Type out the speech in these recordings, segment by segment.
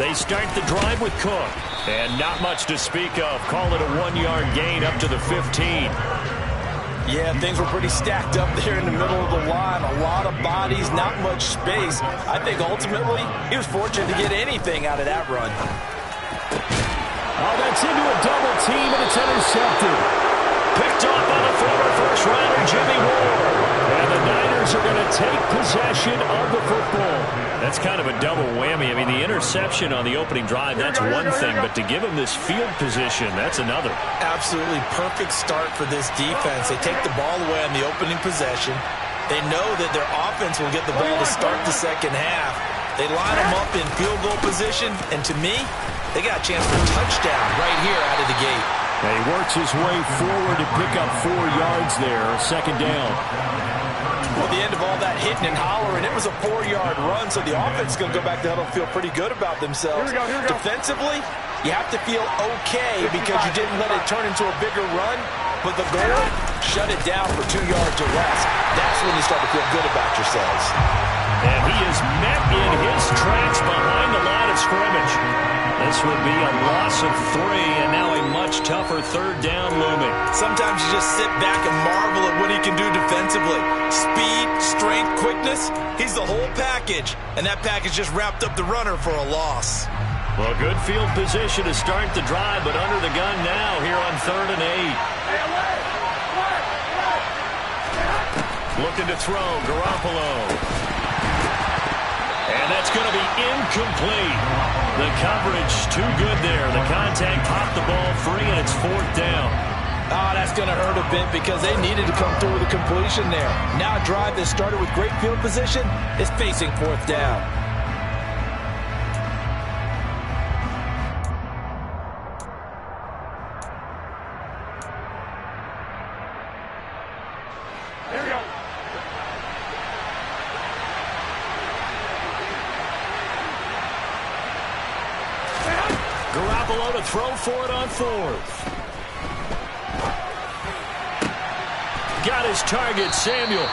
They start the drive with Cook. And not much to speak of. Call it a 1-yard gain up to the 15. Yeah, things were pretty stacked up there in the middle of the line. A lot of bodies, not much space. I think ultimately he was fortunate to get anything out of that run. Oh, that's into a double team, and it's intercepted. Picked off by the former first-rounder, Jimmy Ward. And the Niners are going to take possession of the football. That's kind of a double whammy. I mean, the interception on the opening drive, that's one thing. But to give him this field position, that's another. Absolutely perfect start for this defense. They take the ball away on the opening possession. They know that their offense will get the ball to start the second half. They line them up in field goal position. And to me, they got a chance for a touchdown right here out of the gate. He works his way forward to pick up 4 yards there, second down. Well, the end of all that hitting and hollering, it was a 4-yard run, so the offense is going to go back to huddle and feel pretty good about themselves. Here we go. Defensively, you have to feel okay because you didn't let it turn into a bigger run, but the goal, shut it down for 2 yards or less. That's when you start to feel good about yourselves. And he is met in his tracks behind the line of scrimmage. This would be a loss of 3, and now a much tougher third down looming. Sometimes you just sit back and marvel at what he can do defensively. Speed, strength, quickness, he's the whole package. And that package just wrapped up the runner for a loss. Well, good field position to start the drive, but under the gun now here on 3rd and 8. Looking to throw, Garoppolo. And that's going to be incomplete. The coverage too good there. The contact popped the ball free, and it's 4th down. Oh, that's going to hurt a bit because they needed to come through with a completion there. Now a drive that started with great field position is facing 4th down. Here we go. Garoppolo to throw for it on 4th. Got his target, Samuel.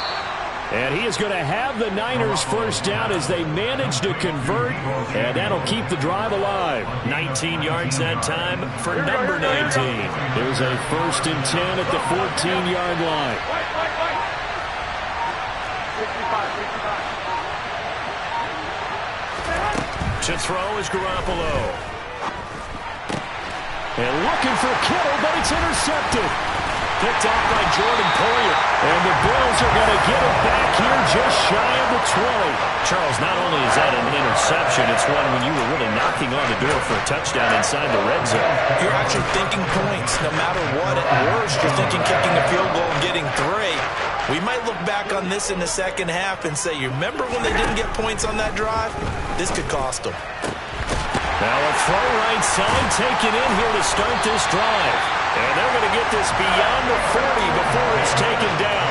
And he is going to have the Niners first down as they manage to convert. And that'll keep the drive alive. 19 yards that time for number 19. There's a 1st and 10 at the 14-yard line. To throw is Garoppolo. And looking for Kittle, but it's intercepted. Picked off by Jordan Poyer. And the Bills are going to get it back here just shy of the 20. Charles, not only is that an interception, it's one when you were really knocking on the door for a touchdown inside the red zone. You're actually thinking points no matter what. At worst, you're thinking kicking a field goal and getting 3. We might look back on this in the second half and say, you remember when they didn't get points on that drive? This could cost them. Now a throw right side taken in here to start this drive. And they're going to get this beyond the 40 before it's taken down.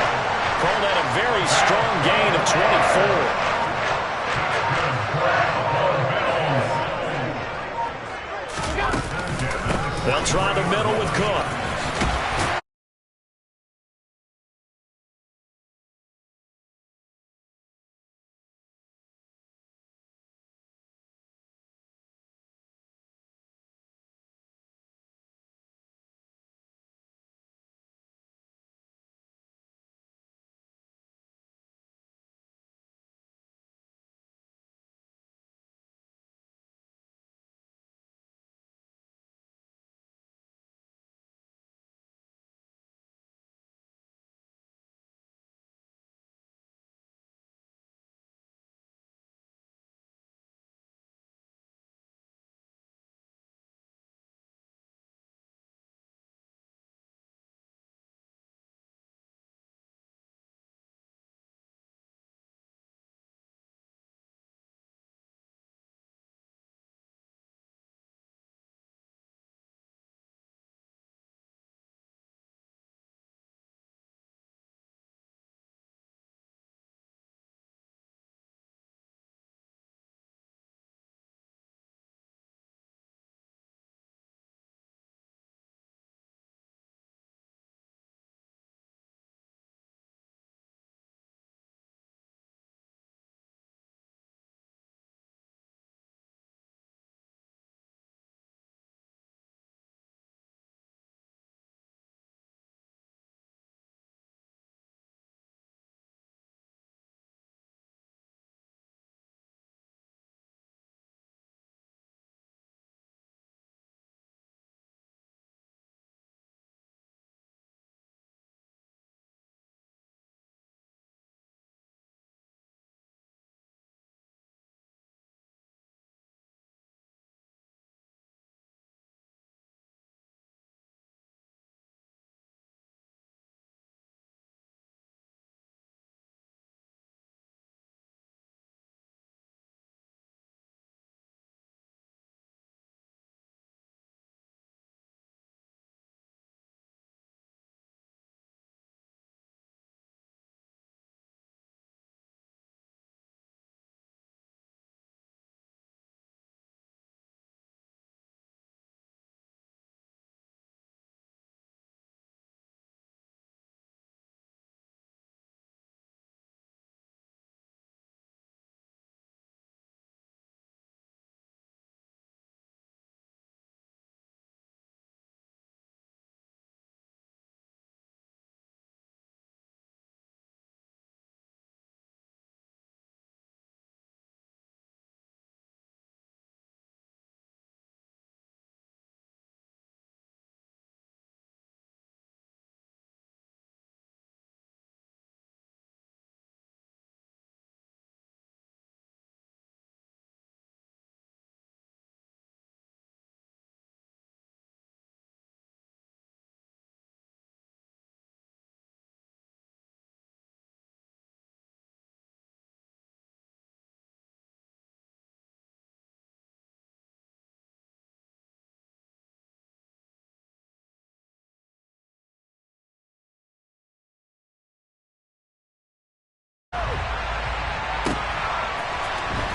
Call that a very strong gain of 24. They'll try the middle with Cook.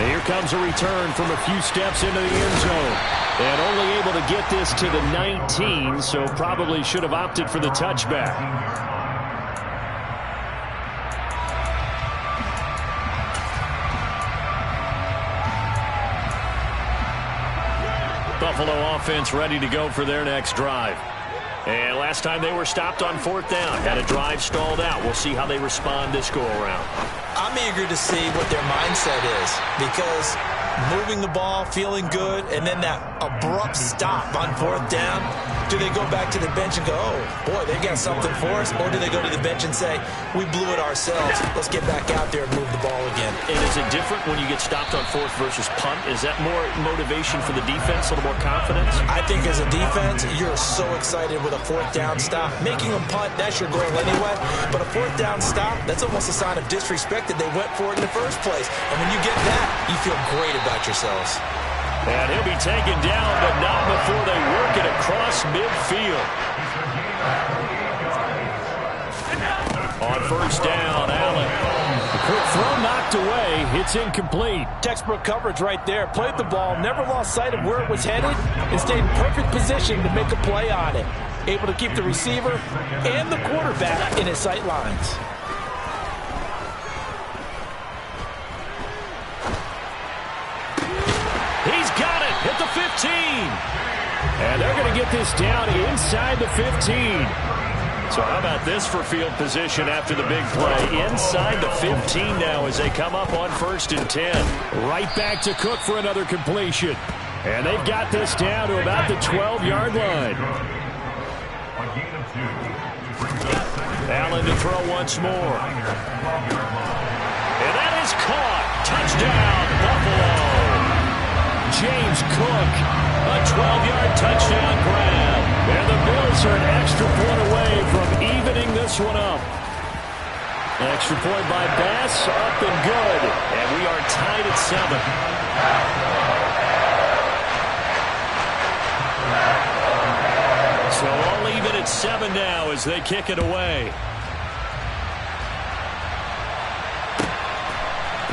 And here comes a return from a few steps into the end zone. And only able to get this to the 19, so probably should have opted for the touchback. Buffalo offense ready to go for their next drive. And last time they were stopped on 4th down. Had a drive stalled out. We'll see how they respond this go-around. I'm eager to see what their mindset is, because moving the ball, feeling good, and then that abrupt stop on 4th down, do they go back to the bench and go, oh, boy, they've got something for us? Or do they go to the bench and say, we blew it ourselves. Let's get back out there and move the ball again. And is it different when you get stopped on 4th versus punt? Is that more motivation for the defense, a little more confidence? I think as a defense, you're so excited with a 4th down stop. Making them punt, that's your goal anyway. But a 4th down stop, that's almost a sign of disrespect that they went for it in the first place. And when you get that, you feel great about yourselves. And he'll be taken down, but not before they work it across midfield. On 1st down, Allen. The quick throw knocked away. It's incomplete. Textbook coverage right there. Played the ball, never lost sight of where it was headed, and stayed in perfect position to make a play on it. Able to keep the receiver and the quarterback in his sight lines. He's got it at the 15. And they're going to get this down inside the 15. So how about this for field position after the big play? Inside the 15 now as they come up on 1st and 10. Right back to Cook for another completion. And they've got this down to about the 12-yard line. Allen to throw once more. And that is caught. Touchdown, Buffalo. James Cook, a 12-yard touchdown grab. And the Bills are an extra point away from evening this one up. An extra point by Bass, up and good. And we are tied at 7. So all even at 7 now as they kick it away.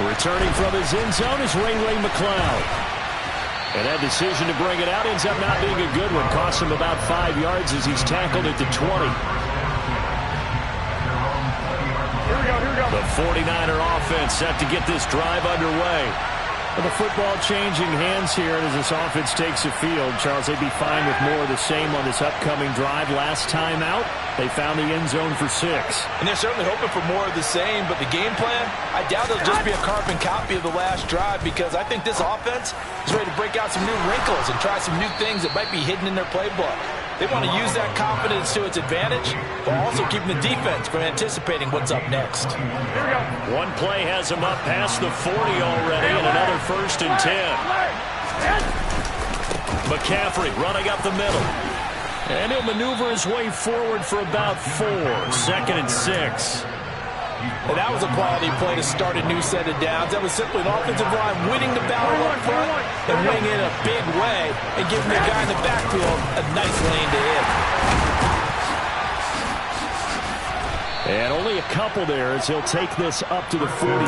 Returning from his end zone is Ray McCloud. And that decision to bring it out ends up not being a good one. Cost him about 5 yards as he's tackled at the 20. The 49er offense set to get this drive underway. Well, the football changing hands here, and as this offense takes the field, Charles, they'd be fine with more of the same on this upcoming drive. Last time out, they found the end zone for 6. And they're certainly hoping for more of the same, but the game plan, I doubt it'll just be a carbon copy of the last drive, because I think this offense is ready to break out some new wrinkles and try some new things that might be hidden in their playbook. They want to use that confidence to its advantage, while also keeping the defense from anticipating what's up next. One play has him up past the 40 already, and another 1st and 10. McCaffrey running up the middle. And he'll maneuver his way forward for about 4. 2nd and 6. And that was a quality play to start a new set of downs. That was simply an offensive line winning the battle up front and winning in a big way and giving the guy in the backfield a nice lane to hit. And only a couple there as he'll take this up to the 47. Well,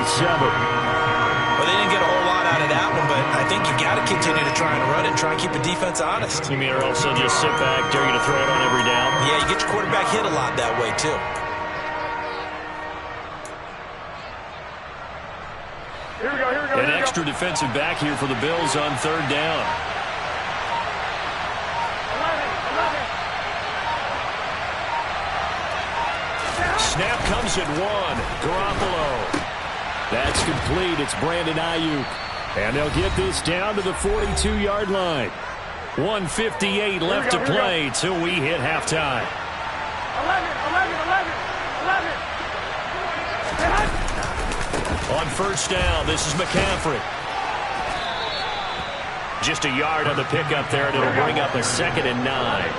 they didn't get a whole lot out of that one, but I think you got to continue to try and run it and try and keep the defense honest. You mean, or also just sit back, dare you to throw it on every down? Yeah, you get your quarterback hit a lot that way, too. An extra defensive back here for the Bills on 3rd down. Snap comes at 1. Garoppolo. That's complete. It's Brandon Ayuk. And they'll get this down to the 42-yard line. 1:58 left to play till we hit halftime. 11. On 1st down, this is McCaffrey. Just a yard on the pickup there, and it'll bring up a 2nd and 9.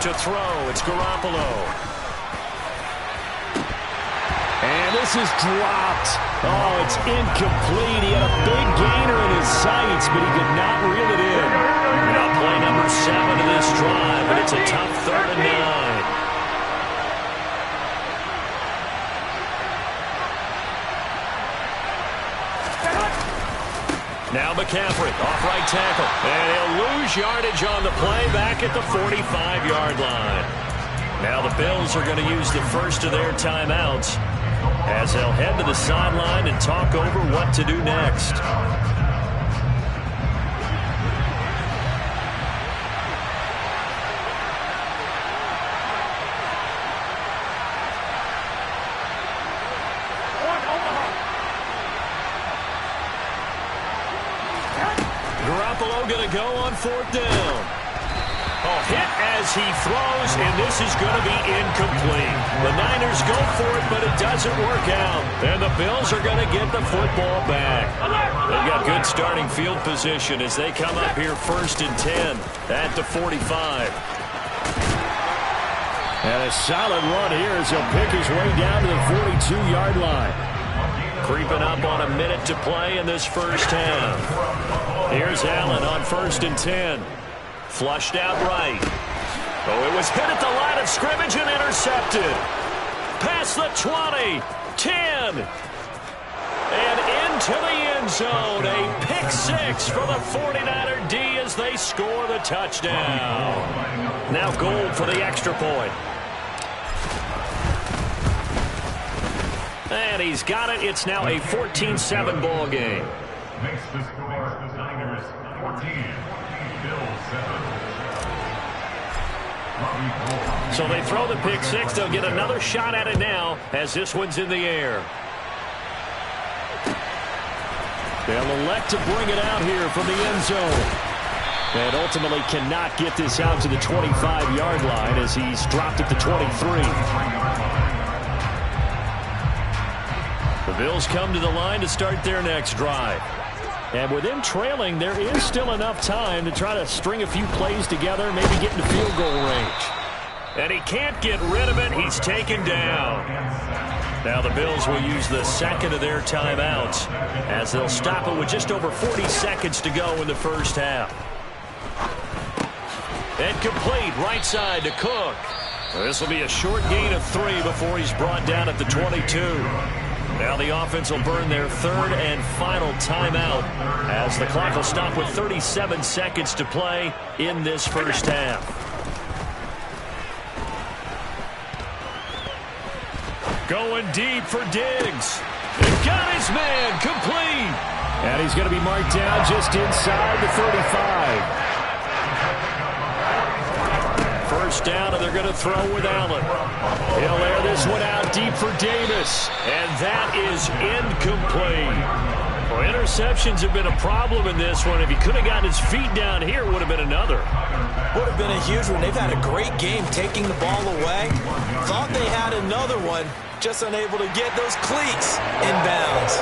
To throw, it's Garoppolo. And this is dropped. Oh, it's incomplete. He had a big gainer in his sights, but he could not reel it in. Now play number 7 of this drive, but it's a tough 3rd and 9. Now McCaffrey, off right tackle. And he'll lose yardage on the play back at the 45-yard line. Now the Bills are going to use the first of their timeouts as they'll head to the sideline and talk over what to do next. Going to go on 4th down. Oh, hit as he throws, and this is going to be incomplete. The Niners go for it, but it doesn't work out. And the Bills are going to get the football back. They've got good starting field position as they come up here 1st and 10 at the 45. And a solid run here as he'll pick his way down to the 42-yard line. Creeping up on a minute to play in this first half. Here's Allen on 1st and 10. Flushed out right. Oh, it was hit at the line of scrimmage and intercepted. Past the 20, 10. And into the end zone. A pick 6 for the 49er D as they score the touchdown. Now goal for the extra point. And he's got it. It's now a 14-7 ball game. Makes the score the Niners 14, Bills 7. So they throw the pick 6. They'll get another shot at it now as this one's in the air. They'll elect to bring it out here from the end zone. And ultimately cannot get this out to the 25-yard line as he's dropped at the 23. The Bills come to the line to start their next drive. And with them trailing, there is still enough time to try to string a few plays together, maybe get into field goal range. And he can't get rid of it. He's taken down. Now the Bills will use the second of their timeouts as they'll stop it with just over 40 seconds to go in the first half. And complete right side to Cook. This will be a short gain of 3 before he's brought down at the 22. Now the offense will burn their 3rd and final timeout as the clock will stop with 37 seconds to play in this first half. Going deep for Diggs. And got his man complete. And he's going to be marked down just inside the 35. First down, and they're going to throw with Allen. He'll air this one out deep for Davis. And that is incomplete. Well, interceptions have been a problem in this one. If he could have gotten his feet down here, it would have been another. Would have been a huge one. They've had a great game taking the ball away. Thought they had another one, just unable to get those cleats inbounds.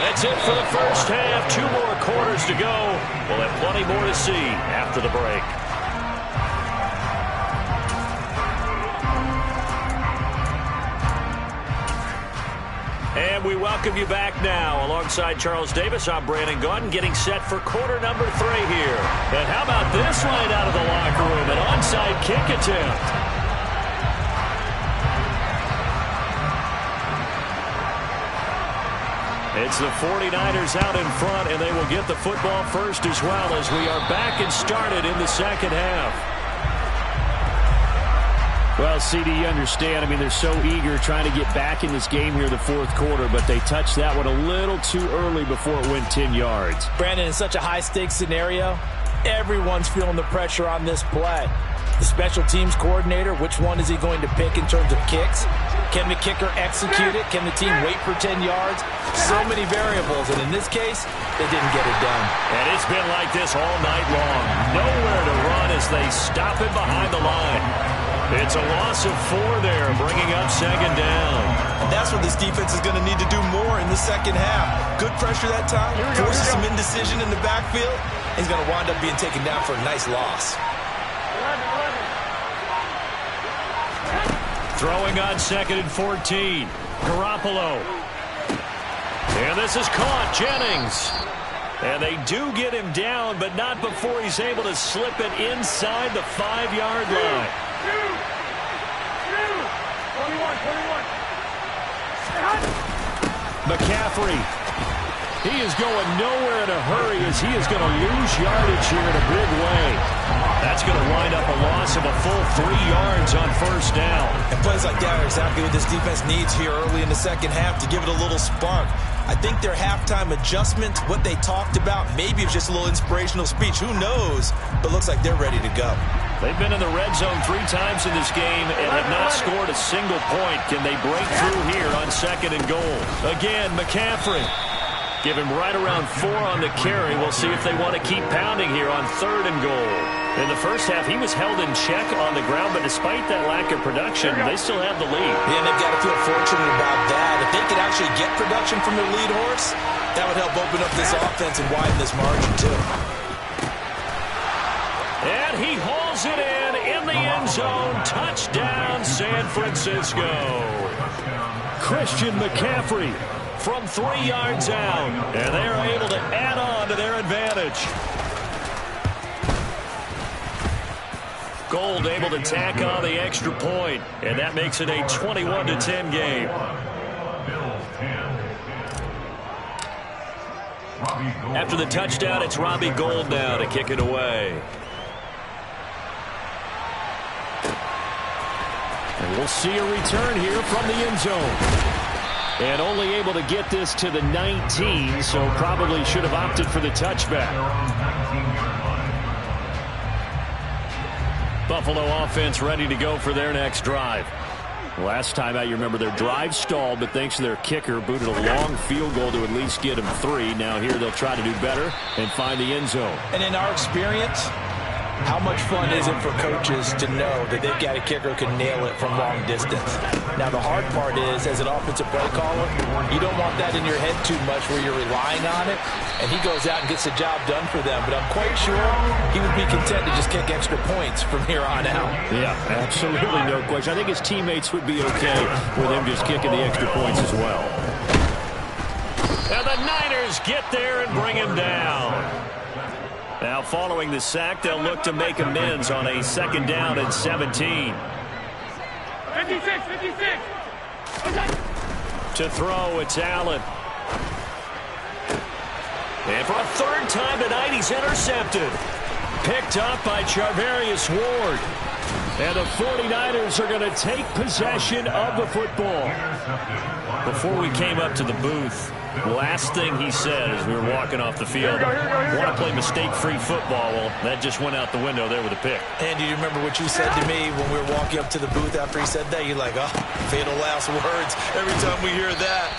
That's it for the first half. 2 more quarters to go. We'll have plenty more to see after the break. And we welcome you back now. Alongside Charles Davis, I'm Brandon Gaudin, getting set for quarter number 3 here. And how about this line out of the locker room? An onside kick attempt. It's the 49ers out in front, and they will get the football first as well as we are back and started in the second half. Well, CD, you understand. I mean, they're so eager trying to get back in this game here in the 4th quarter, but they touched that one a little too early before it went 10 yards. Brandon, in such a high-stakes scenario, everyone's feeling the pressure on this play. The special teams coordinator, which one is he going to pick in terms of kicks? Can the kicker execute it? Can the team wait for 10 yards? So many variables, and in this case, they didn't get it done. And it's been like this all night long. Nowhere to run as they stop it behind the line. It's a loss of 4 there, bringing up second down. And that's what this defense is going to need to do more in the second half. Good pressure that time, forces some indecision in the backfield. He's going to wind up being taken down for a nice loss. Throwing on 2nd and 14. Garoppolo. And this is caught. Jennings. And they do get him down, but not before he's able to slip it inside the 5-yard line. 21. McCaffrey. He is going nowhere in a hurry as he is going to lose yardage here in a big way. That's going to wind up a loss of a full 3 yards on 1st down. And plays like that are exactly what this defense needs here early in the second half to give it a little spark. I think their halftime adjustment, what they talked about, maybe it's just a little inspirational speech. Who knows? But looks like they're ready to go. They've been in the red zone 3 times in this game and have not scored a single point. Can they break through here on 2nd and goal? Again, McCaffrey. Give him right around 4 on the carry. We'll see if they want to keep pounding here on 3rd and goal. In the first half, he was held in check on the ground, but despite that lack of production, they still have the lead. Yeah, and they've got to feel fortunate about that. If they could actually get production from their lead horse, that would help open up this offense and widen this margin, too. And he hauls it in the end zone. Touchdown, San Francisco. Christian McCaffrey from 3 yards out, and they are able to add on to their advantage. Gold able to tack on the extra point, and that makes it a 21-10 game. After the touchdown, it's Robbie Gould now to kick it away. And we'll see a return here from the end zone. And only able to get this to the 19, so probably should have opted for the touchback. Buffalo offense ready to go for their next drive. Last time out, you remember their drive stalled, but thanks to their kicker, booted a long field goal to at least get them 3. Now here they'll try to do better and find the end zone. And in our experience, how much fun is it for coaches to know that they've got a kicker who can nail it from long distance? Now, the hard part is, as an offensive play caller, you don't want that in your head too much where you're relying on it, and he goes out and gets the job done for them. But I'm quite sure he would be content to just kick extra points from here on out. Yeah, absolutely no question. I think his teammates would be okay with him just kicking the extra points as well. And the Niners get there and bring him down. Now, following the sack, they'll look to make amends on a 2nd down and 17. 56. To throw, it's Allen. And for a 3rd time tonight, he's intercepted. Picked up by Charvarius Ward. And the 49ers are going to take possession of the football. Before we came up to the booth, last thing he said as we were walking off the field, want to play mistake-free football. Well, that just went out the window there with a pick. And do you remember what you said to me when we were walking up to the booth after he said that? You're like, oh, fatal last words. Every time we hear that,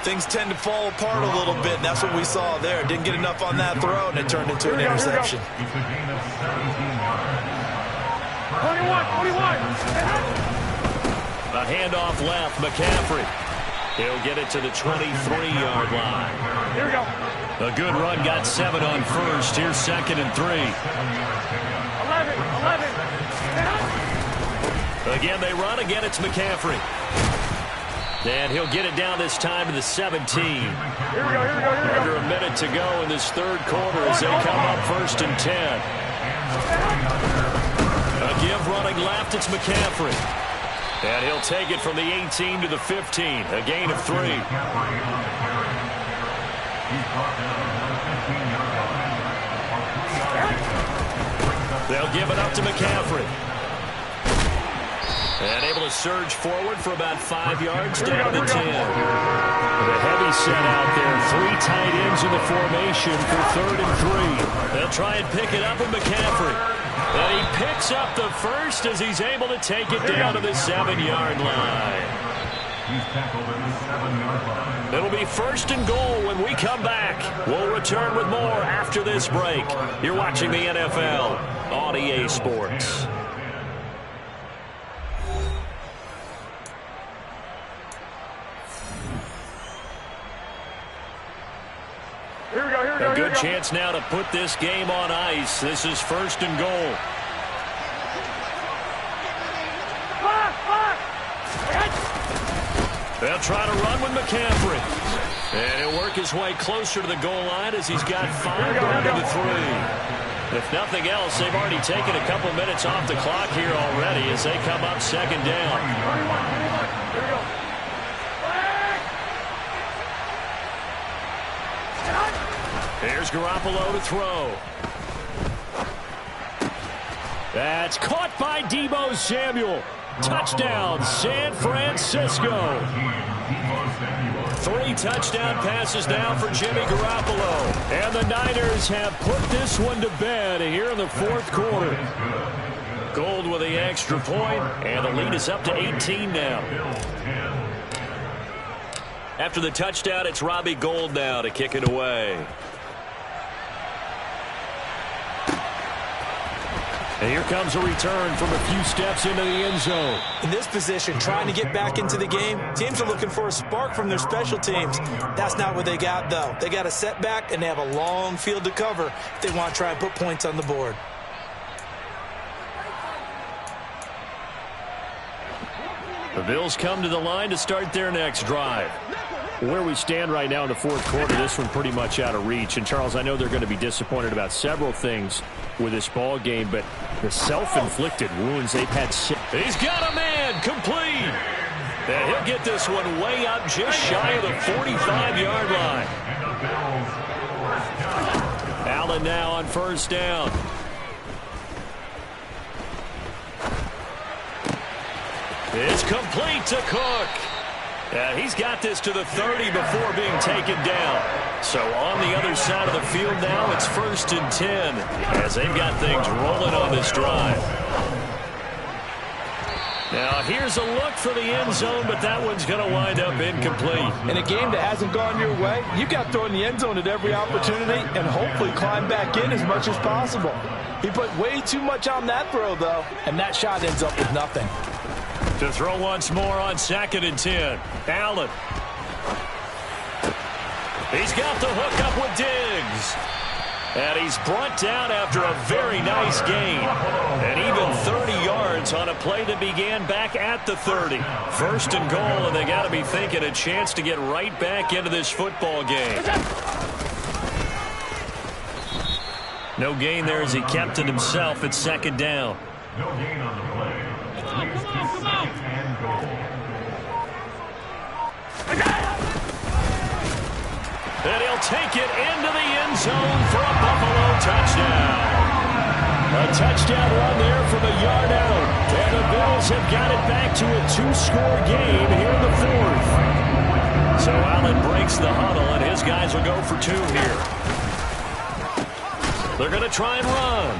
things tend to fall apart a little bit, and that's what we saw there. Didn't get enough on that throw, and it turned into an interception. 21. A handoff left, McCaffrey. He'll get it to the 23-yard line. Here we go. A good run, got 7 on 1st. Here's 2nd and 3. 11. Again, they run. Again, it's McCaffrey. And he'll get it down this time to the 17. Here we go. Under a minute to go in this 3rd quarter as they come up 1st and 10. A give running left, it's McCaffrey. And he'll take it from the 18 to the 15. A gain of 3. They'll give it up to McCaffrey. And able to surge forward for about 5 yards down to the 10. The heavy set out there. 3 tight ends in the formation for 3rd and 3. They'll try and pick it up with McCaffrey. And he picks up the first as he's able to take it down to the 7-yard line. It'll be 1st and goal when we come back. We'll return with more after this break. You're watching the NFL on EA Sports. A good chance now to put this game on ice. This is 1st and goal. They'll try to run with McCaffrey. And he'll work his way closer to the goal line as he's got 5 down to the 3. If nothing else, they've already taken a couple minutes off the clock here already as they come up 2nd down. Here's Garoppolo to throw. That's caught by Deebo Samuel. Touchdown, San Francisco. 3 touchdown passes now for Jimmy Garoppolo. And the Niners have put this one to bed here in the 4th quarter. Gold with the extra point, and the lead is up to 18 now. After the touchdown, it's Robbie Gould now to kick it away. And here comes a return from a few steps into the end zone. In this position, trying to get back into the game, teams are looking for a spark from their special teams. That's not what they got, though. They got a setback, and they have a long field to cover if they want to try and put points on the board. The Bills come to the line to start their next drive. Where we stand right now in the 4th quarter, this one pretty much out of reach. And, Charles, I know they're going to be disappointed about several things with this ball game, but the self-inflicted wounds they've had. He's got a man complete. And he'll get this one way up just shy of the 45-yard line. Allen now on 1st down. It's complete to Cook. He's got this to the 30 before being taken down. So on the other side of the field now, it's 1st and 10 as they've got things rolling on this drive. Now here's a look for the end zone, but that one's going to wind up incomplete. In a game that hasn't gone your way, you've got to throw in the end zone at every opportunity and hopefully climb back in as much as possible. He put way too much on that throw, though, and that shot ends up with nothing. To throw once more on 2nd and 10. Allen. He's got the hook up with Diggs. And he's brought down after a very nice gain. And even 30 yards on a play that began back at the 30. 1st and goal, and they got to be thinking a chance to get right back into this football game. No gain there as he kept it himself at 2nd down. No gain on the play. And he'll take it into the end zone for a Buffalo touchdown. A touchdown run there from a yard out. And the Bills have got it back to a 2-score game here in the 4th. So Allen breaks the huddle, and his guys will go for 2 here. They're going to try and run.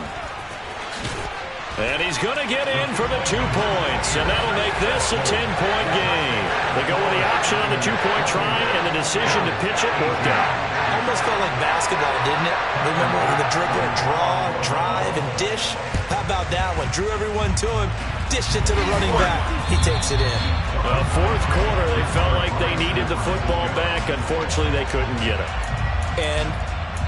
And he's going to get in for the 2 points, and that'll make this a 10-point game. They go with the option on the 2-point try, and the decision to pitch it worked out. Almost felt like basketball, didn't it? Remember the dribble, draw, drive, and dish? How about that one? Drew everyone to him, dished it to the running back. He takes it in. 4th quarter, they felt like they needed the football back. Unfortunately, they couldn't get it. And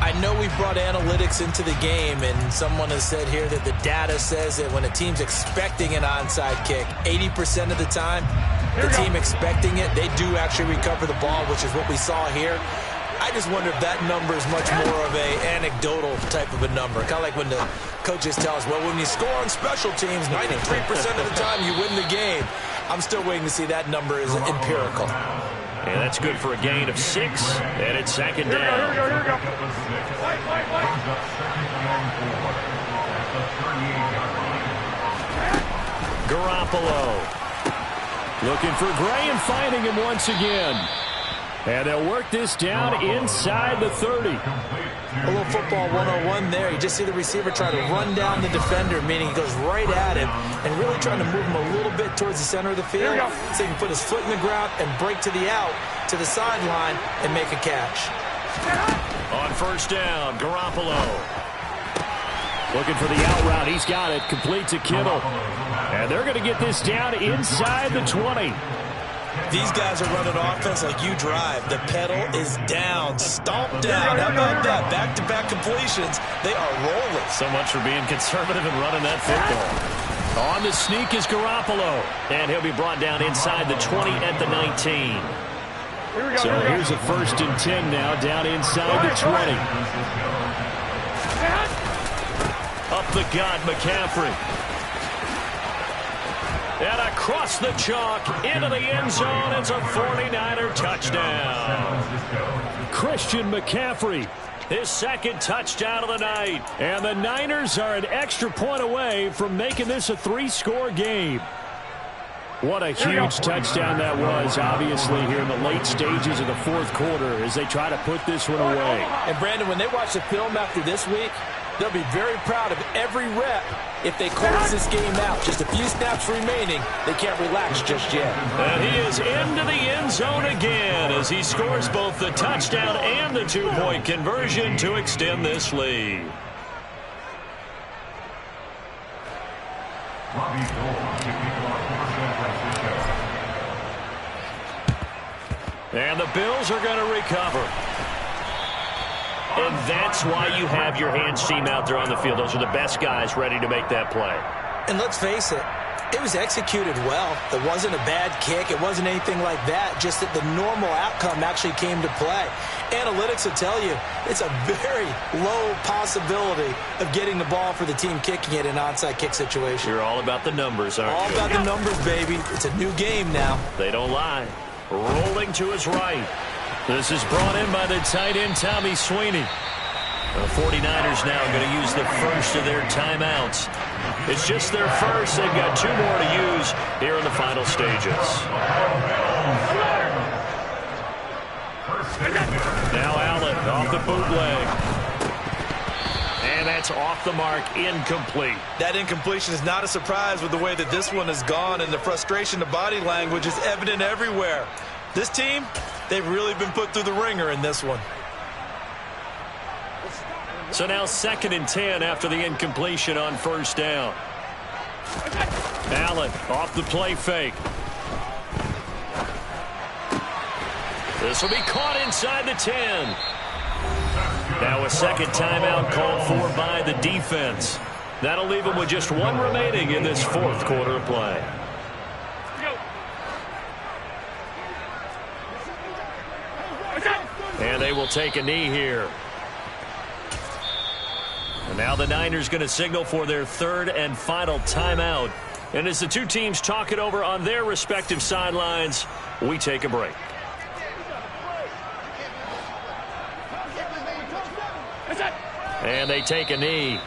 I know we brought analytics into the game, and someone has said here that the data says that when a team's expecting an onside kick, 80% of the time, the team expecting it, they do actually recover the ball, which is what we saw here. I just wonder if that number is much more of a anecdotal type of a number. Kind of like when the coaches tell us, well, when you score on special teams, 93% of the time you win the game. I'm still waiting to see that number is empirical. And that's good for a gain of 6, and it's 2nd down. Here we go. Garoppolo looking for Gray and finding him once again. And they'll work this down inside the 30. A little football 101 there. You just see the receiver try to run down the defender, meaning he goes right at him and really trying to move him a little bit towards the center of the field so he can put his foot in the ground and break to the out, to the sideline, and make a catch. On 1st down, Garoppolo looking for the out route. He's got it. Complete to Kittle. And they're going to get this down inside the 20. These guys are running offense like you drive. The pedal is down, stomped down. How about that? Back-to-back completions. They are rolling. So much for being conservative and running that football. On the sneak is Garoppolo, and he'll be brought down inside the 20 at the 19. So here's a 1st and 10 now, down inside the 20. Up the gut, McCaffrey. And across the chalk, into the end zone, it's a 49er touchdown. Christian McCaffrey, his 2nd touchdown of the night. And the Niners are an extra point away from making this a 3-score game. What a huge touchdown that was, obviously, here in the late stages of the 4th quarter as they try to put this one away. And, Brandon, when they watch the film after this week, they'll be very proud of every rep if they close this game out. Just a few snaps remaining. They can't relax just yet. And he is into the end zone again as he scores both the touchdown and the 2-point conversion to extend this lead. And the Bills are going to recover. And that's why you have your hands team out there on the field. Those are the best guys ready to make that play. And let's face it, it was executed well. It wasn't a bad kick. It wasn't anything like that. Just that the normal outcome actually came to play. Analytics will tell you it's a very low possibility of getting the ball for the team kicking it in an onside kick situation. You're all about the numbers, aren't you? All about the numbers, baby. It's a new game now. They don't lie. Rolling to his right. This is brought in by the tight end, Tommy Sweeney. The 49ers now going to use the first of their timeouts. It's just their first. They've got 2 more to use here in the final stages. Now Allen off the bootleg. And that's off the mark, incomplete. That incompletion is not a surprise with the way that this one has gone, and the frustration, the body language is evident everywhere. This team, they've really been put through the ringer in this one. So now 2nd and 10 after the incompletion on 1st down. Allen off the play fake. This will be caught inside the 10. Now a 2nd timeout called for by the defense. That'll leave them with just 1 remaining in this 4th quarter of play. And they will take a knee here. And now the Niners going to signal for their 3rd and final timeout. And as the 2 teams talk it over on their respective sidelines, we take a break. And they take a knee.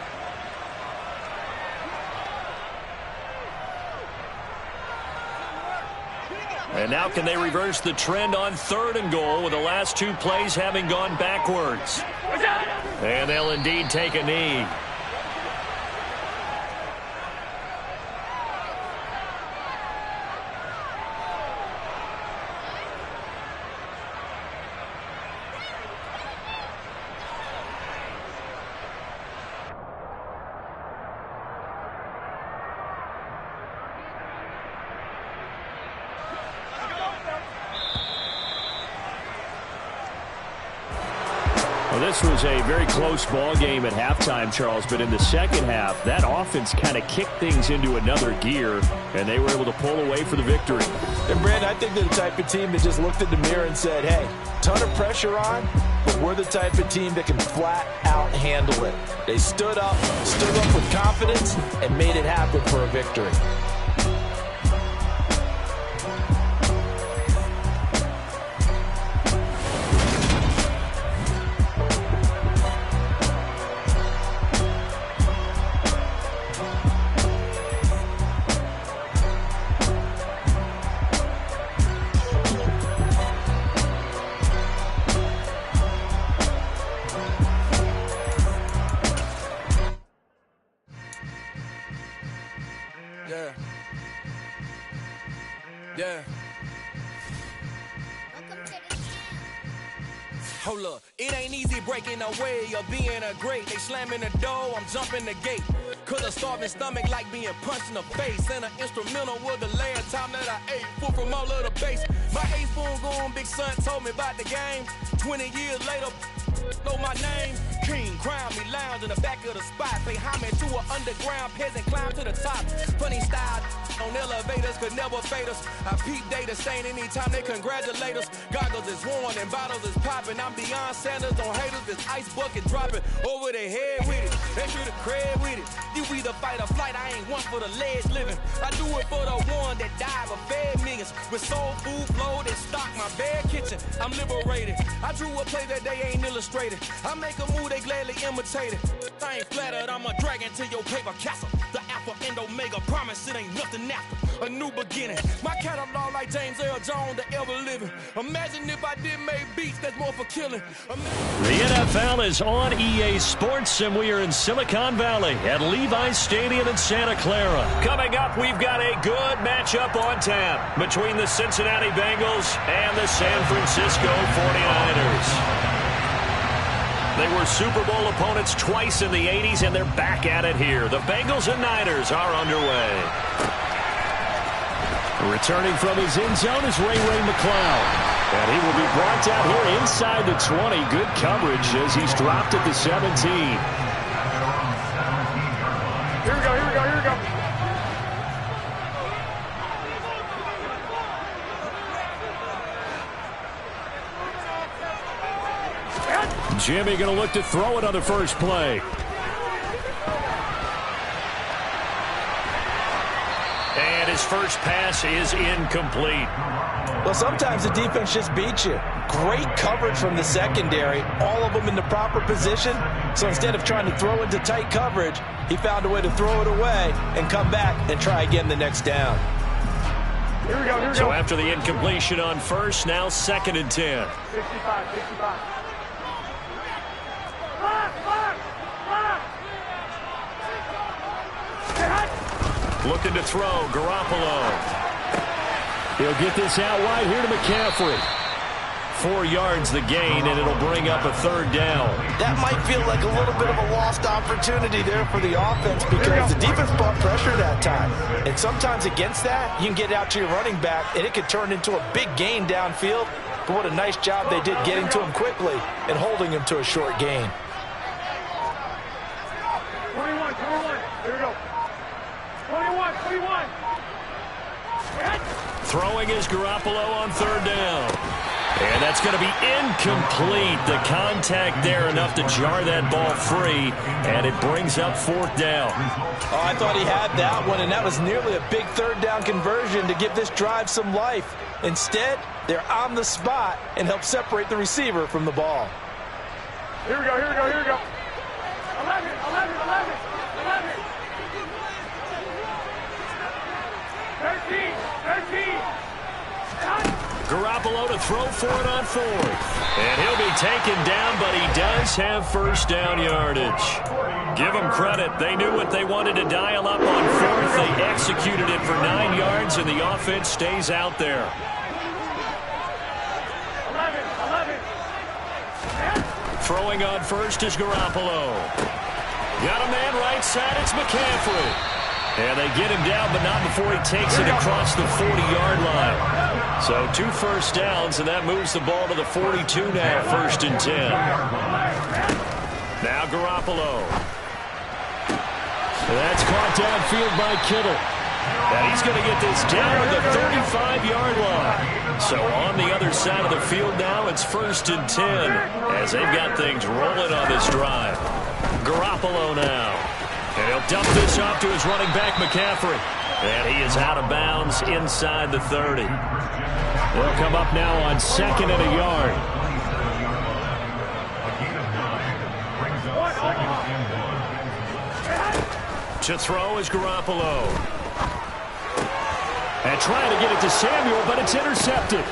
And now can they reverse the trend on 3rd and goal with the last 2 plays having gone backwards? And they'll indeed take a knee. Well, this was a very close ball game at halftime, Charles, but in the 2nd half, that offense kind of kicked things into another gear, and they were able to pull away for the victory. And, Brandon, I think they're the type of team that just looked in the mirror and said, hey, ton of pressure on, but we're the type of team that can flat out handle it. They stood up with confidence, and made it happen for a victory. Yeah. Hold up, it ain't easy breaking away or being a great. They slamming the door, I'm jumping the gate. Cause a starving stomach like being punched in the face. And an instrumental was the last time that I ate. Food from all of the base. My 8-spoon going big son told me about the game. 20 years later, Know my name? King, crown me, lounge in the back of the spot. Pay homage to an underground peasant, climb to the top. Funny style on elevators could never fade us. I peep data stain anytime they congratulate us. Goggles is worn and bottles is popping. I'm Deion Sanders on haters, this ice bucket dropping over their head with it. Extra the cred with it. You either fight or flight, I ain't one for the ledge living. I do it for the one that died but fed millions. With soul food flow that stock my bare kitchen. I'm liberated. I drew a play that they ain't illustrated. I make a move they gladly imitate it. I ain't flattered, I'm a dragon to your paper castle. The alpha and omega, promise it ain't nothing after. A new beginning. My catalog like James Earl Jones, the ever living. Imagine if I did make beats, that's more for killing. The NFL is on EA Sports, and we are in Silicon Valley at Levi's Stadium in Santa Clara. Coming up, we've got a good matchup on tap between the Cincinnati Bengals and the San Francisco 49ers. They were Super Bowl opponents twice in the 80s, and they're back at it here. The Bengals and Niners are underway. Returning from his end zone is Ray McCloud. And he will be brought down here inside the 20. Good coverage as he's dropped at the 17. Here we go, here we go, here we go. Jimmy going to look to throw it on the first play. And his first pass is incomplete. Well, sometimes the defense just beats you. Great coverage from the secondary, all of them in the proper position. So instead of trying to throw into tight coverage, he found a way to throw it away and come back and try again the next down. Here we go, here we go. So after the incompletion on first, now 2nd and 10. 65. Looking to throw, Garoppolo. He'll get this out wide here to McCaffrey. 4 yards the gain, and it'll bring up a 3rd down. That might feel like a little bit of a lost opportunity there for the offense because the defense brought pressure that time. And sometimes against that, you can get out to your running back, and it could turn into a big gain downfield. But what a nice job they did getting to him quickly and holding him to a short gain. 21, here we go. 21. Throwing is Garoppolo on 3rd down. And that's going to be incomplete. The contact there enough to jar that ball free, and it brings up 4th down. Oh, I thought he had that one, and that was nearly a big 3rd down conversion to give this drive some life. Instead, they're on the spot and help separate the receiver from the ball. Here we go. 11. Garoppolo to throw for it on 4th. And he'll be taken down, but he does have 1st down yardage. Give them credit. They knew what they wanted to dial up on 4th. They executed it for 9 yards, and the offense stays out there. 11. Throwing on 1st is Garoppolo. Got a man right side. It's McCaffrey. And they get him down, but not before he takes it across the 40-yard line. So 2 first downs, and that moves the ball to the 42 now, 1st and 10. Now Garoppolo. That's caught downfield by Kittle. And he's going to get this down at the 35-yard line. So on the other side of the field now, it's 1st and 10 as they've got things rolling on this drive. Garoppolo now. And he'll dump this off to his running back, McCaffrey. And he is out of bounds inside the 30. They'll come up now on 2nd and a yard. To throw is Garoppolo. And trying to get it to Samuel, but it's intercepted.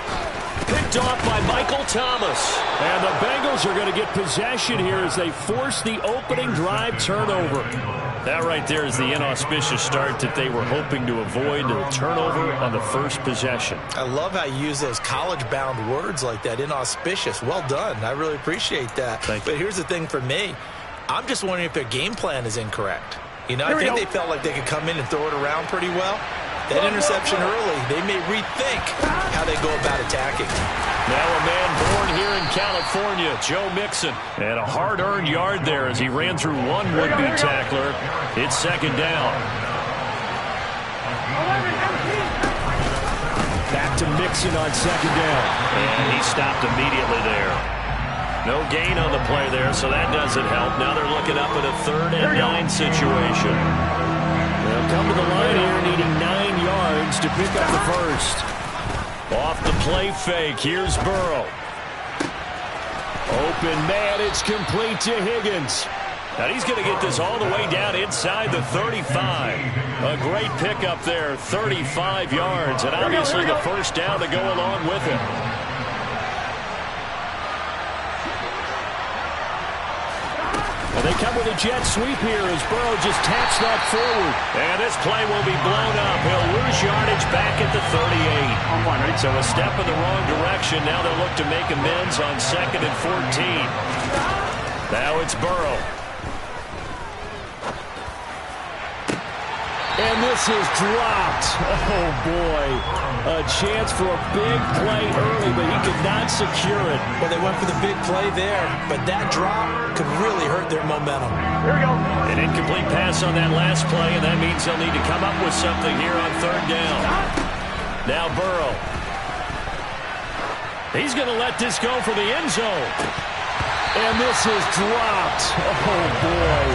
Picked off by Michael Thomas. And the Bengals are going to get possession here as they force the opening drive turnover. That right there is the inauspicious start that they were hoping to avoid, a turnover on the first possession. I love how you use those college-bound words like that, inauspicious. Well done. I really appreciate that. Thank you. But here's the thing for me. I'm just wondering if their game plan is incorrect. You know, I think they felt like they could come in and throw it around pretty well. That interception early, they may rethink how they go about attacking. Now a man born here in California, Joe Mixon. And a hard-earned yard there as he ran through one would-be tackler. It's second down. Back to Mixon on second down. And he stopped immediately there. No gain on the play there, so that doesn't help. Now they're looking up at a 3rd and 9 situation. They'll come to the line here needing 9 yards to pick up the first. Off the play fake, here's Burrow. Open man, it's complete to Higgins. Now he's going to get this all the way down inside the 35. A great pickup there, 35 yards, and obviously the first down to go along with it. And they come with a jet sweep here as Burrow just taps that forward. And this play will be blown up. He'll lose yardage back at the 38. So a step in the wrong direction. Now they'll look to make amends on 2nd and 14. Now it's Burrow. And this is dropped. Oh, boy. A chance for a big play early, but he could not secure it. Well, they went for the big play there, but that drop could really hurt their momentum. Here we go. An incomplete pass on that last play, and that means they'll need to come up with something here on 3rd down. Now Burrow. He's going to let this go for the end zone. And this is dropped. Oh, boy.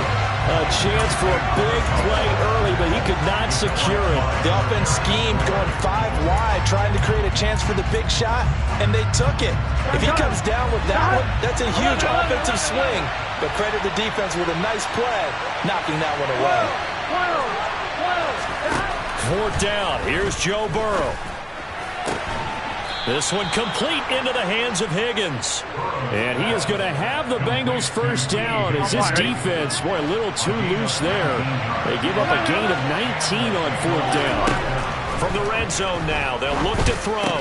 A chance for a big play early, but he could not secure it. The offense schemed going 5 wide, trying to create a chance for the big shot, and they took it. If he comes down with that one, that's a huge offensive swing. But credit the defense with a nice play, knocking that one away. 4th down. Here's Joe Burrow. This one complete into the hands of Higgins. And he is going to have the Bengals first down as this defense, boy, a little too loose there. They give up a gain of 19 on 4th down. From the red zone now, they'll look to throw.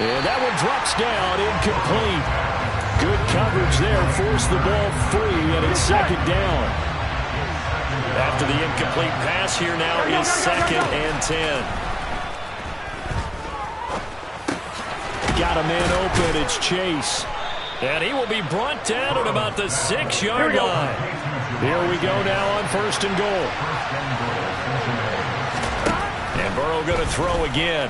And that one drops down, incomplete. Good coverage there, forced the ball free, and it's 2nd down. After the incomplete pass, here now is 2nd and 10. Got a man open, it's Chase. And he will be brought down at about the 6-yard line. Here we go now on 1st and goal. And Burrow going to throw again.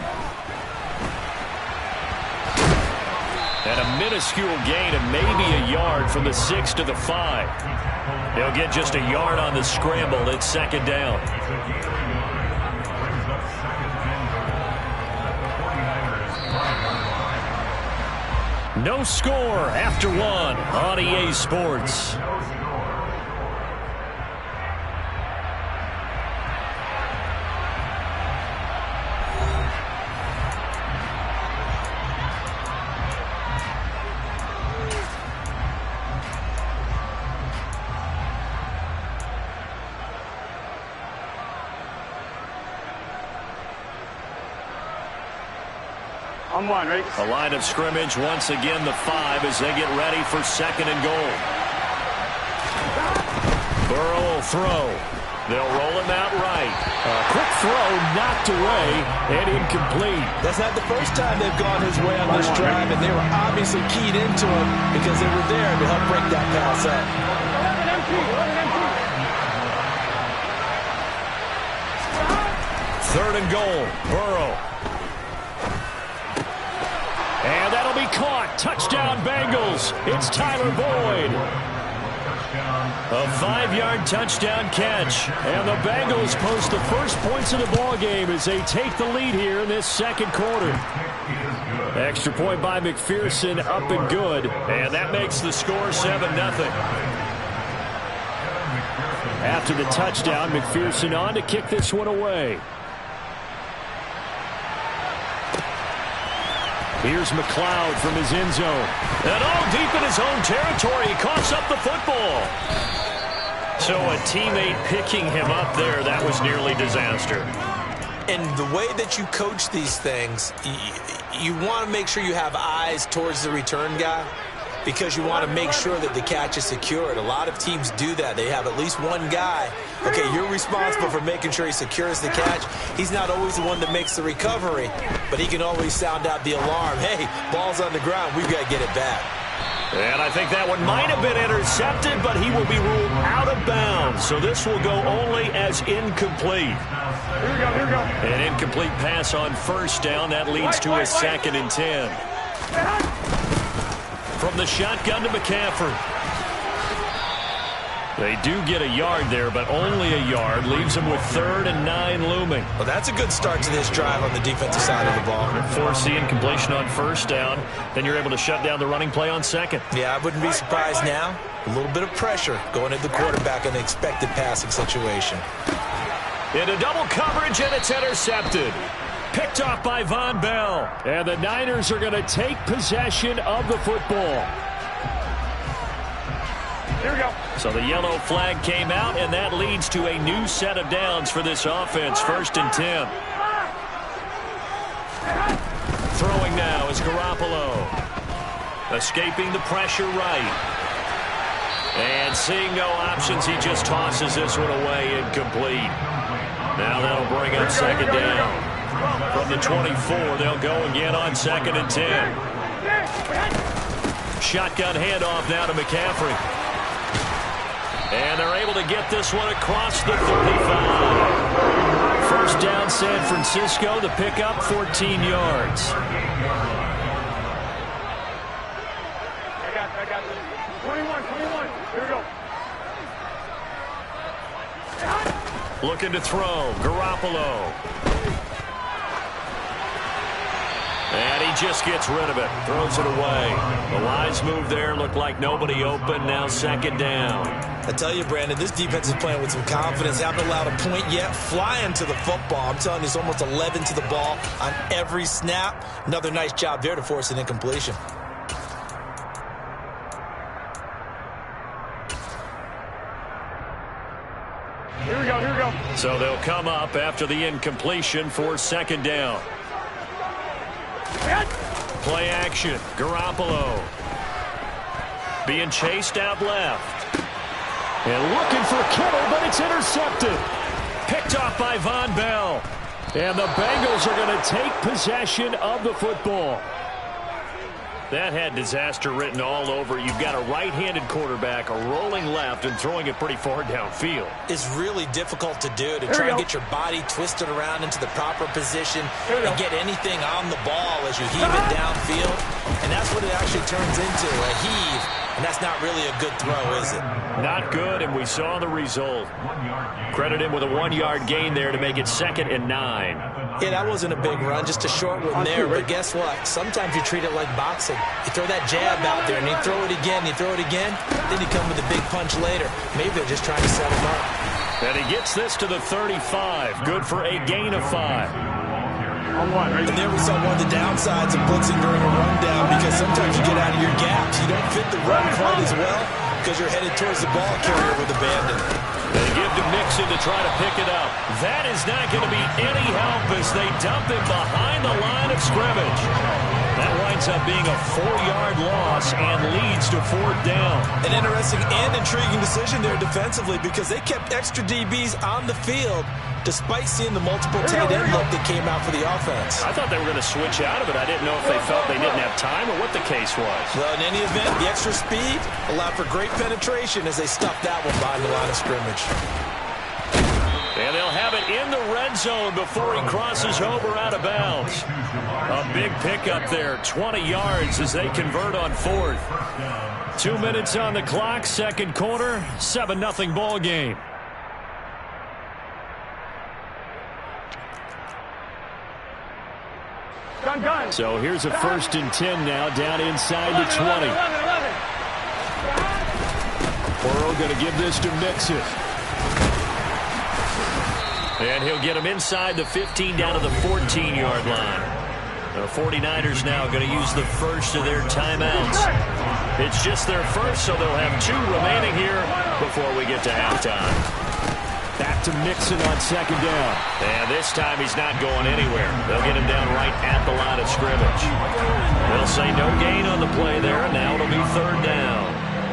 And a minuscule gain of maybe a yard from the 6 to the 5. He'll get just a yard on the scramble. It's 2nd down. No score after 1 on EA Sports. On 1, ready? A line of scrimmage, once again the 5 as they get ready for 2nd and goal. Burrow will throw. They'll roll him out right. A quick throw knocked away and incomplete. That's not the first time they've gone his way on this drive, and they were obviously keyed into him because they were there to help break that pass up. 3rd and goal. Burrow. And that'll be caught. Touchdown Bengals. It's Tyler Boyd. A 5-yard touchdown catch. And the Bengals post the first points of the ball game as they take the lead here in this 2nd quarter. Extra point by McPherson, up and good. And that makes the score 7-0. After the touchdown, McPherson on to kick this one away. Here's McLeod from his end zone. And all deep in his own territory, he coughs up the football. So a teammate picking him up there, that was nearly disaster. And the way that you coach these things, you want to make sure you have eyes towards the return guy. because you want to make sure that the catch is secured. A lot of teams do that. They have at least one guy. Okay, you're responsible for making sure he secures the catch. He's not always the one that makes the recovery, but he can always sound out the alarm. Hey, ball's on the ground. We've got to get it back. And I think that one might have been intercepted, but he will be ruled out of bounds. So this will go only as incomplete. Here we go, here we go. An incomplete pass on first down. That leads to a 2nd and 10. From the shotgun to McCaffrey. They do get a yard there, but only a yard. Leaves them with 3rd and 9 looming. Well, that's a good start to this drive on the defensive side of the ball. Force the incompletion on first down. Then you're able to shut down the running play on second. Yeah, I wouldn't be surprised now. A little bit of pressure going at the quarterback in an expected passing situation. Into double coverage, and it's intercepted. Picked off by Von Bell. And the Niners are going to take possession of the football. Here we go. So the yellow flag came out, and that leads to a new set of downs for this offense. 1st and 10. Throwing now is Garoppolo. Escaping the pressure right. And seeing no options, he just tosses this one away, incomplete. Now that'll bring up 2nd down. From the 24, they'll go again on 2nd and 10. Shotgun handoff now to McCaffrey. And they're able to get this one across the 35. First down, San Francisco. The pickup, 14 yards. I got this. 21. Here we go. Looking to throw. Garoppolo. And he just gets rid of it. Throws it away. The wise move there. Looked like nobody open. Now 2nd down. I tell you, Brandon, this defense is playing with some confidence. Haven't allowed a point yet. Flying to the football. I'm telling you, it's almost 11 to the ball on every snap. Another nice job there to force an incompletion. Here we go, here we go. So they'll come up after the incompletion for 2nd down. Play action. Garoppolo. Being chased out left. And looking for Kittle, but it's intercepted. Picked off by Von Bell. And the Bengals are going to take possession of the football. That had disaster written all over. You've got a right-handed quarterback, a rolling left, and throwing it pretty far downfield. It's really difficult to do, to try and get your body twisted around into the proper position and get anything on the ball as you heave it downfield. And that's what it actually turns into, a heave. And that's not really a good throw, is it? Not good, and we saw the result. Credit him with a 1-yard gain there to make it 2nd and 9. Yeah, that wasn't a big run, just a short one there. But guess what? Sometimes you treat it like boxing. You throw that jab out there, and you throw it again, then you come with a big punch later. Maybe they're just trying to set him up. And he gets this to the 35. Good for a gain of 5. And there we saw one of the downsides of blitzing during a rundown, because sometimes you get out of your gaps. You don't fit the run quite as well because you're headed towards the ball carrier with abandon. They give to Mixon to try to pick it up. That is not going to be any help as they dump him behind the line of scrimmage. That winds up being a 4-yard loss and leads to 4th down. An interesting and intriguing decision there defensively, because they kept extra DBs on the field despite seeing the multiple tight end look that came out for the offense. I thought they were going to switch out of it. I didn't know if they felt they didn't have time or what the case was. Well, in any event, the extra speed allowed for great penetration as they stuffed that one behind the line of scrimmage. And they'll have it in the red zone before he crosses over out of bounds. A big pickup there, 20 yards as they convert on 4th. 2 minutes on the clock, 2nd quarter, 7-0 ball game. Gun. So here's a 1st and 10 now, down inside the 20. 11. Burrow going to give this to Mixon. And he'll get him inside the 15 down to the 14-yard line. The 49ers now going to use the first of their timeouts. It's just their first, so they'll have 2 remaining here before we get to halftime. Back to Mixon on second down. And this time he's not going anywhere. They'll get him down right at the line of scrimmage. They'll say no gain on the play there, and now it'll be third down.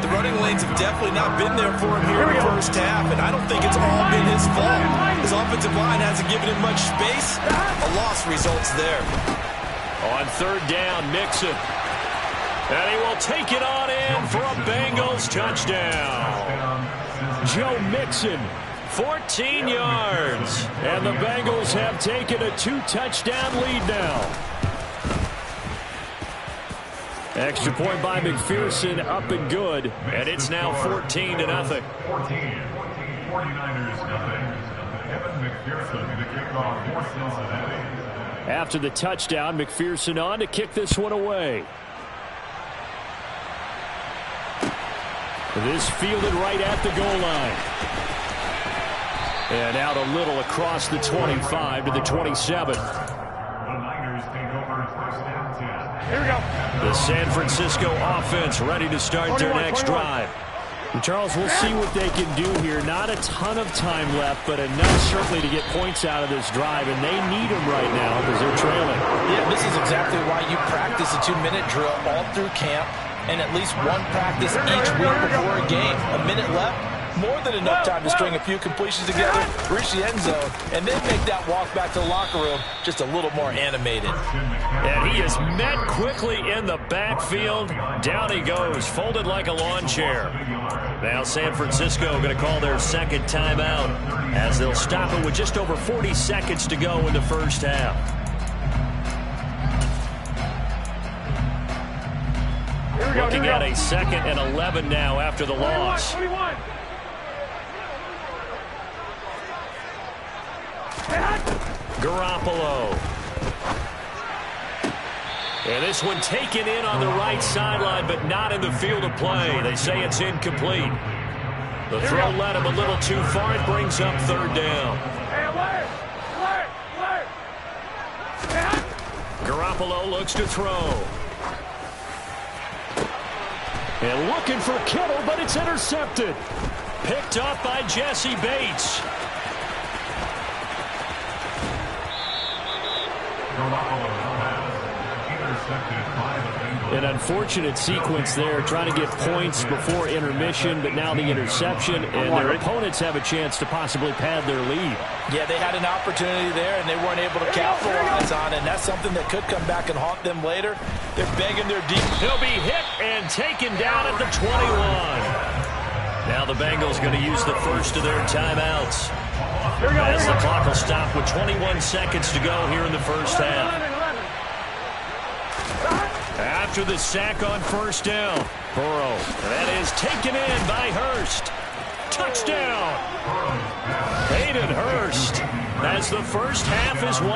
The running lanes have definitely not been there for him here in the first half, and I don't think it's all been his fault. His offensive line hasn't given him much space. A loss results there. On third down, Mixon. And he will take it on in for a Bengals touchdown. Joe Mixon, 14 yards. And the Bengals have taken a 2-touchdown lead now. Extra point by McPherson, up and good. And it's now 14-0. 14. 49ers nothing. Evan McPherson, the kickoff for Cincinnati. After the touchdown, McPherson on to kick this one away. This fielded right at the goal line. And out a little across the 25 to the 27. The Niners take over first and 10. Here we go. The San Francisco offense ready to start their next drive. And Charles, we'll see what they can do here. Not a ton of time left, but enough certainly to get points out of this drive, and they need them right now because they're trailing. Yeah, this is exactly why you practice a 2-minute drill all through camp and at least one practice each week before a game. A minute left, more than enough time to string a few completions together, reach the end zone, and then make that walk back to the locker room just a little more animated. And he is met quickly in the backfield. Down he goes, folded like a lawn chair. Now San Francisco going to call their second timeout as they'll stop it with just over 40 seconds to go in the first half. Looking at a 2nd and 11 now after the loss. 21. Garoppolo. And this one taken in on the right sideline, but not in the field of play. They say it's incomplete. The throw led him a little too far. It brings up third down. Garoppolo looks to throw. And looking for Kittle, but it's intercepted. Picked up by Jesse Bates. An unfortunate sequence there, trying to get points before intermission, but now the interception, and their opponents have a chance to possibly pad their lead. Yeah, they had an opportunity there, and they weren't able to capitalize on it, and that's something that could come back and haunt them later. They're begging their deep. He'll be hit and taken down at the 21. Now the Bengals going to use the first of their timeouts. As the clock will stop with 21 seconds to go here in the first half. After the sack on first down, Burrow. And that is taken in by Hurst. Touchdown! Hayden Hurst as the first half is won.